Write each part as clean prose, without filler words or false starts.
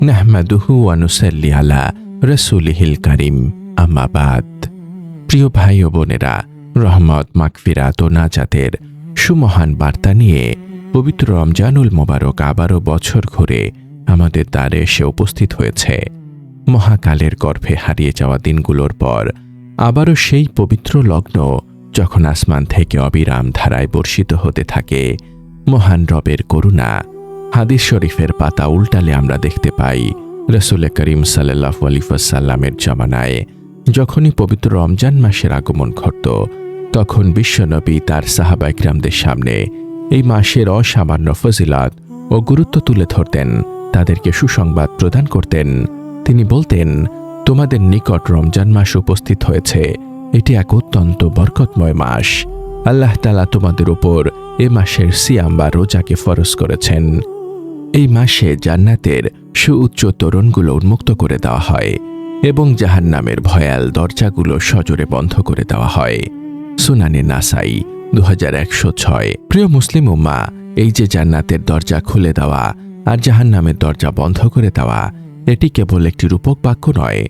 নাহমাদুহু ওয়া নুসাল্লি আলা রাসূলিহিল কারীম, আম্মা বাদ। প্রিয় ভাই ও বোনেরা, রহমত, মাগফিরাত ও নাজাতের সুমহান বার্তা নিয়ে পবিত্র রমজানুল মোবারক আবারও বছর ঘুরে আমাদের দ্বারে এসে উপস্থিত হয়েছে। মহাকালের গর্ভে হারিয়ে যাওয়া দিনগুলোর পর আবারও সেই পবিত্র লগ্ন, যখন আসমান থেকে অবিরাম ধারায় বর্ষিত হতে থাকে মহান রবের করুণা। হাদিস শরীফের পাতা উল্টালে আমরা দেখতে পাই রাসূল করিম সাল্লাল্লাহু আলাইহি ওয়াসাল্লামের জামানায় যখনই পবিত্র রমজান মাসের আগমন ঘটত, তখন বিশ্বনবী তার সাহাবা ইকরামদের সামনে এই মাসের অসামান্য ফজিলত ও গুরুত্ব তুলে ধরতেন, তাদেরকে সুসংবাদ প্রদান করতেন। তিনি বলতেন, তোমাদের নিকট রমজান মাস উপস্থিত হয়েছে, এটি এক অত্যন্ত বরকতময় মাস। আল্লাহ তাআলা তোমাদের উপর এ মাসের সিয়াম বা রোজাকে ফরজ করেছেন। এই মাসে জান্নাতের সুউচ্চ তোরণগুলো উন্মুক্ত করে দেওয়া হয় এবং জাহান্নামের ভয়াল দরজাগুলো সজোরে বন্ধ করে দেওয়া হয়। সুনানে নাসাই 2106। প্রিয় মুসলিম উম্মাহ, এই যে জান্নাতের দরজা খুলে দেওয়া আর জাহান্নামের দরজা বন্ধ করে দেওয়া, এটি কেবল একটি রূপক বাক্য নয়,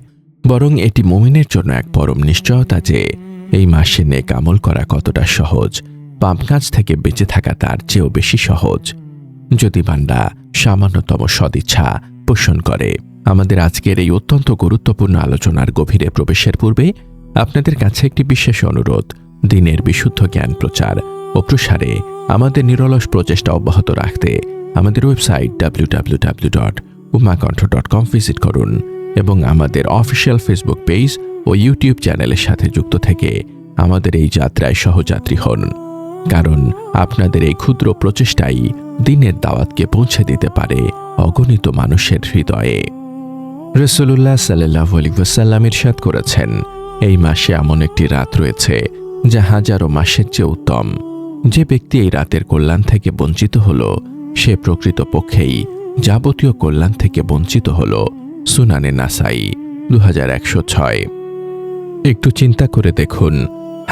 বরং এটি মুমিনের জন্য এক পরম নিশ্চয়তা যে এই মাসে নেক আমল করা কতটা সহজ, পাপ কাজ থেকে বেঁচে থাকা তার চেয়েও বেশি সহজ, যদি বান্দা সামান্যতম সদিচ্ছা পোষণ করে। আমাদের আজকের এই অত্যন্ত গুরুত্বপূর্ণ আলোচনার গভীরে প্রবেশের পূর্বে আপনাদের কাছে একটি বিশেষ অনুরোধ। দিনের বিশুদ্ধ জ্ঞান প্রচার ও প্রসারে আমাদের নিরলস প্রচেষ্টা অব্যাহত রাখতে আমাদের ওয়েবসাইট www.ummakontho.com ভিজিট করুন এবং আমাদের অফিসিয়াল ফেসবুক পেজ ও ইউটিউব চ্যানেলের সাথে যুক্ত থেকে আমাদের এই যাত্রায় সহযাত্রী হন, কারণ আপনাদের এই ক্ষুদ্র প্রচেষ্টাই দিনের দাওয়াতকে পৌঁছে দিতে পারে অগণিত মানুষের হৃদয়ে। রাসূলুল্লাহ সাল্লাল্লাহু আলাইহি ওয়াসাল্লাম ইরশাদ করেছেন, এই মাসে এমন একটি রাত রয়েছে যা হাজারো মাসের চেয়ে উত্তম। যে ব্যক্তি এই রাতের কল্যাণ থেকে বঞ্চিত হল, সে প্রকৃতপক্ষেই যাবতীয় কল্যাণ থেকে বঞ্চিত হল। সুনানে নাসাই 2106। একটু চিন্তা করে দেখুন,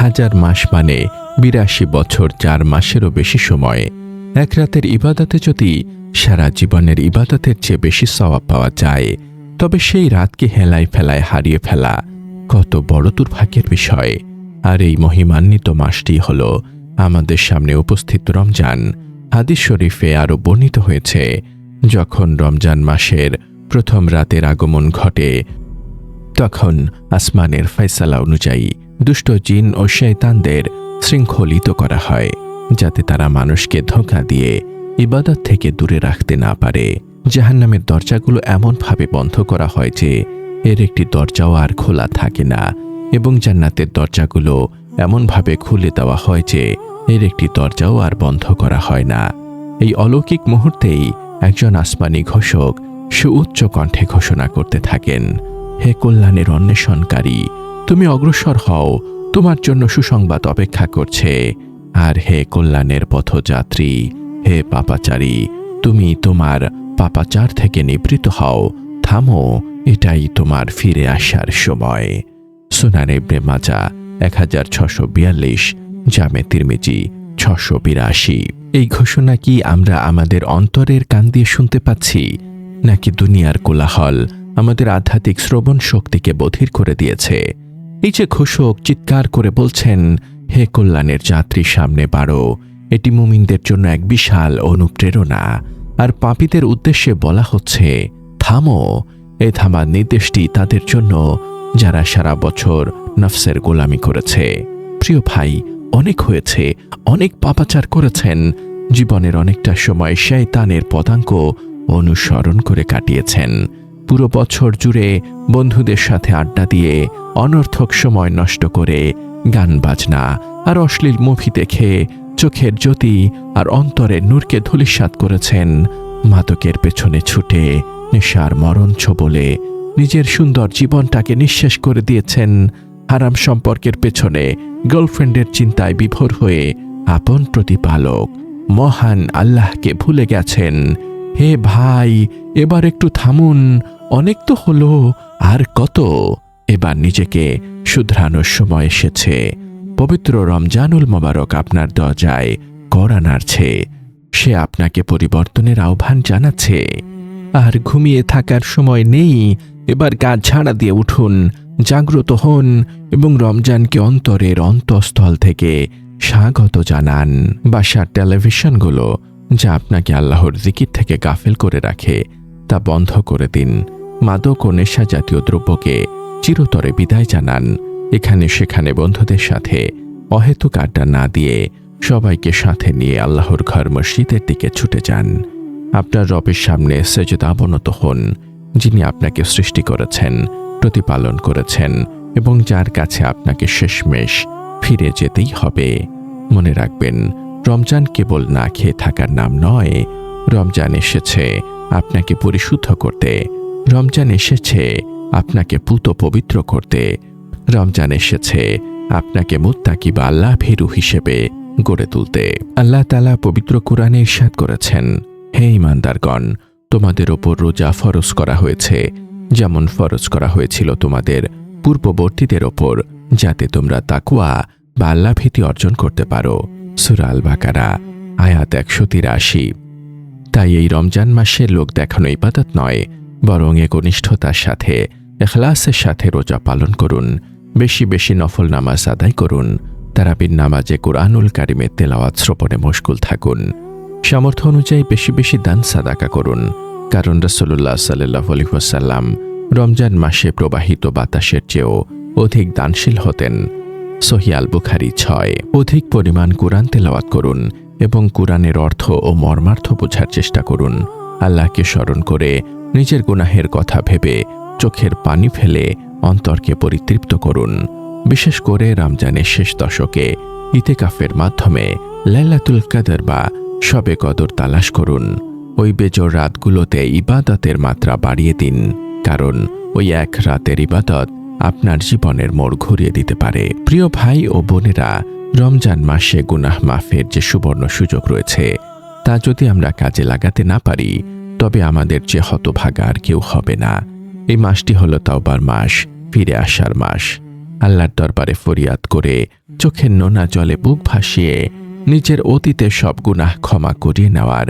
1000 মাস মানে 82 বছর 4 মাসেরও বেশি সময়। এক রাতের ইবাদতে যদি সারা জীবনের ইবাদতের চেয়ে বেশি সওয়াব পাওয়া যায়, তবে সেই রাতকে হেলায় ফেলায় হারিয়ে ফেলা কত বড় দুর্ভাগ্যের বিষয়। আর এই মহিমান্বিত মাসটি হল আমাদের সামনে উপস্থিত রমজান। হাদিস শরীফে আরও বর্ণিত হয়েছে, যখন রমজান মাসের প্রথম রাতের আগমন ঘটে, তখন আসমানের ফয়সালা অনুযায়ী দুষ্ট জিন ও শয়তানদের শৃঙ্খলিত করা হয়, যাতে তারা মানুষকে ধোঁকা দিয়ে ইবাদত থেকে দূরে রাখতে না পারে। জাহান্নামের দরজাগুলো এমনভাবে বন্ধ করা হয় যে এর একটি দরজাও আর খোলা থাকে না, এবং জান্নাতের দরজাগুলো এমনভাবে খুলে দেওয়া হয় যে এর একটি দরজাও আর বন্ধ করা হয় না। এই অলৌকিক মুহূর্তেই একজন আসমানি ঘোষক সুউচ্চ কণ্ঠে ঘোষণা করতে থাকেন, হে কল্যাণের অন্বেষণকারী, তুমি অগ্রসর হও, তোমার জন্য সুসংবাদ অপেক্ষা করছে। আর হে কল্যাণের পথযাত্রী, হে পাপাচারী, তুমি তোমার পাপাচার থেকে নিবৃত্ত হও, থামো, এটাই তোমার ফিরে আসার সময়। সুনানে ইবনে মাজাহ 1642, জামে তিরমিজি 682। এই ঘোষণা কি আমরা আমাদের অন্তরের কান দিয়ে শুনতে পাচ্ছি, নাকি দুনিয়ার কোলাহল আমাদের আধ্যাত্মিক শ্রবণ শক্তিকে বধির করে দিয়েছে? এই যে ঘোষক চিৎকার করে বলছেন, হে কল্যাণের যাত্রী, সামনে বাড়ো, এটি মুমিনদের জন্য এক বিশাল অনুপ্রেরণা। আর পাপীদের উদ্দেশ্যে বলা হচ্ছে, থামো। এই থামার নির্দেশটি তাদের জন্য যারা সারা বছর নফসের গোলামি করেছে। প্রিয় ভাই, অনেক হয়েছে, অনেক পাপাচার করেছেন, জীবনের অনেকটা সময় শয়তানের পদাঙ্ক অনুসরণ করে কাটিয়েছেন। পুরো বছর জুড়ে বন্ধুদের সাথে আড্ডা দিয়ে অনর্থক সময় নষ্ট করে গান বাজনা আর অশ্লীল মুভি দেখে চোখের জ্যোতি আর অন্তরের নূরকে ধূলিসাৎ করেছেন। মাদকের পেছনে ছুটে নেশার মরণ ছোবলে নিজের সুন্দর জীবনটাকে নিঃশেষ করে দিয়েছেন। হারাম সম্পর্কের পেছনে গার্লফ্রেন্ডের চিন্তায় বিভোর হয়ে আপন প্রতিপালক মহান আল্লাহকে ভুলে গেছেন। হে ভাই, এবার একটু থামুন, অনেক তো হলো, আর কত? এবার নিজেকে শুধরানোর সময় এসেছে। পবিত্র রমজানুল মোবারক আপনার দরজায় কড়া নাড়ছে। সে আপনাকে পরিবর্তনের আহ্বান জানাচ্ছে। আর ঘুমিয়ে থাকার সময় নেই। এবার কাজ ঝাড়া দিয়ে উঠুন, জাগ্রত হন এবং রমজানকে অন্তরের অন্তঃস্থল থেকে স্বাগত জানান। বাসার টেলিভিশনগুলো যা আপনাকে আল্লাহর জিকির থেকে গাফেল করে রাখে তা বন্ধ করে দিন। মাদক ও নেশা জাতীয় দ্রব্যকে চিরতরে বিদায় জানান। এখানে সেখানে বন্ধুদের সাথে অহেতুক আড্ডা না দিয়ে সবাইকে সাথে নিয়ে আল্লাহর ঘর মসজিদের দিকে ছুটে যান। আপনার রবের সামনে সেজদা অবনত হন, যিনি আপনাকে সৃষ্টি করেছেন, প্রতিপালন করেছেন এবং যার কাছে আপনাকে শেষমেশ ফিরে যেতেই হবে। মনে রাখবেন, রমজান কেবল না খেয়ে থাকার নাম নয়। রমজান এসেছে আপনাকে পরিশুদ্ধ করতে, রমজান এসেছে আপনাকে পুত পবিত্র করতে, রমজান এসেছে আপনাকে মুত্তাকি বা আল্লাহ ভীরু হিসেবে গড়ে তুলতে। আল্লাহ তাআলা পবিত্র কোরআনে ইরশাদ করেছেন, হে ঈমানদারগণ, তোমাদের ওপর রোজা ফরজ করা হয়েছে যেমন ফরজ করা হয়েছিল তোমাদের পূর্ববর্তীদের ওপর, যাতে তোমরা তাকওয়া বা আল্লাহ ভীতি অর্জন করতে পারো। সূরা আল বাকারা আয়াত 183। তাই এই রমজান মাসে লোক দেখানো ইবাদত নয়, বরং একনিষ্ঠতার সাথে ইখলাসের সাথে রোজা পালন করুন। বেশি বেশি নফল নামাজ আদায় করুন। তারাবির নামাজে কুরআনুল কারিমের তেলাওয়াত শ্রবণে মশগুল থাকুন। সামর্থ্য অনুযায়ী বেশি বেশি দান সাদাকা করুন, কারণ রাসূলুল্লাহ সাল্লাল্লাহু আলাইহি ওয়াসাল্লাম রমজান মাসে প্রবাহিত বাতাসের চেয়েও অধিক দানশীল হতেন। সহিহ আল বুখারী 6। অধিক পরিমাণ কুরআন তেলাওয়াত করুন এবং কুরআনের অর্থ ও মর্মার্থ বোঝার চেষ্টা করুন। আল্লাহকে স্মরণ করে নিজের গুনাহের কথা ভেবে চোখের পানি ফেলে অন্তরকে পরিতৃপ্ত করুন। বিশেষ করে রমজানের শেষ দশকে ইতিকাফের মাধ্যমে লাইলাতুল কদর বা শবে কদর তালাশ করুন। ওই বেজোড় রাতগুলোতে ইবাদতের মাত্রা বাড়িয়ে দিন, কারণ ওই এক রাতের ইবাদত আপনার জীবনের মোড় ঘুরিয়ে দিতে পারে। প্রিয় ভাই ও বোনেরা, রমজান মাসে গুনাহ মাফের যে সুবর্ণ সুযোগ রয়েছে তা যদি আমরা কাজে লাগাতে না পারি, তবে আমাদের যে হতভাগা আর কেউ হবে না। এই মাসটি হলো তাওবার মাস, ফিরে আসার মাস। আল্লাহর দরবারে ফরিয়াদ করে চোখের নোনা জলে বুক ভাসিয়ে নিজের অতীতের সব গুনাহ ক্ষমা করিয়ে নেওয়ার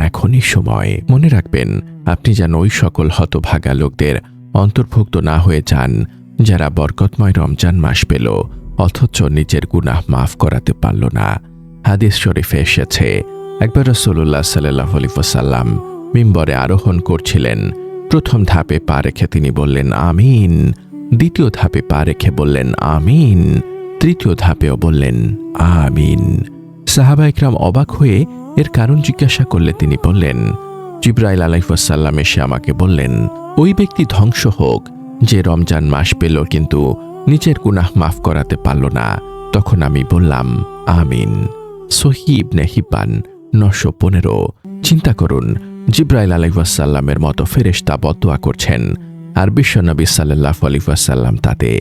এখনই সময়। মনে রাখবেন, আপনি যেন ওই সকল হতভাগা লোকদের অন্তর্ভুক্ত না হয়ে যান যারা বরকতময় রমজান মাস পেল অথচ নিজের গুনাহ মাফ করাতে পারল না। হাদিস শরীফে এসেছে, একবার রাসূলুল্লাহ সাল্লাল্লাহু আলাইহি ওয়াসাল্লাম মিম্বরে আরোহণ করছিলেন। প্রথম ধাপে পা রেখে তিনি বললেন আমিন, দ্বিতীয় ধাপে পা রেখে বললেন আমিন, তৃতীয় ধাপেও বললেন আমিন। সাহাবা ইকরাম অবাক হয়ে এর কারণ জিজ্ঞাসা করলে তিনি বললেন, জিবরাইল আলাইহিস সালাম এসে আমাকে বললেন, ওই ব্যক্তি ধ্বংস হোক যে রমজান মাস পেল কিন্তু নিজের গুনাহ মাফ করাতে পারল না। তখন আমি বললাম আমিন। সহিহ ইবনে হিব্বান 915। চিন্তা করুন, জিবরাইল আলাইহিস সালামের মতো ফেরেশতা বদদুয়া করছেন আর বিশ্বনবী সাল্লাল্লাহু আলাইহি ওয়াসাল্লাম তাতে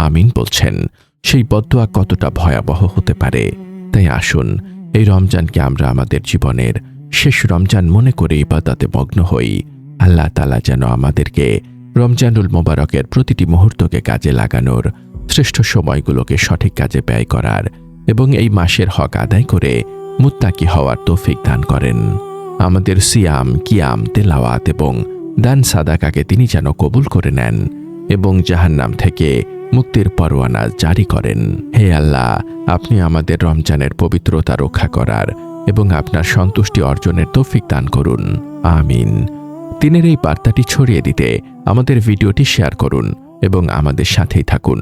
আমিন বলছেন। সেই বদদুয়া কতটা ভয়াবহ হতে পারে। তাই আসুন, এই রমজানকে আমরা আমাদের জীবনের শেষ রমজান মনে করে ইবাদতে মগ্ন হই। আল্লাহ তাআলা যেন আমাদেরকে রমজানুল মোবারকের প্রতিটি মুহূর্তকে কাজে লাগানোর, শ্রেষ্ঠ সময়গুলোকে সঠিক কাজে ব্যয় করার এবং এই মাসের হক আদায় করে মুত্তাকি হওয়ার তৌফিক দান করেন। আমাদের সিয়াম, কিয়াম, তেলাওয়াত এবং দান সাদাকাকে তিনি যেন কবুল করে নেন এবং জাহান্নাম থেকে মুক্তির পরোয়ানা জারি করেন। হে আল্লাহ, আপনি আমাদের রমজানের পবিত্রতা রক্ষা করার এবং আপনার সন্তুষ্টি অর্জনের তৌফিক দান করুন। আমিন। দিনের এই বার্তাটি ছড়িয়ে দিতে আমাদের ভিডিওটি শেয়ার করুন এবং আমাদের সাথেই থাকুন।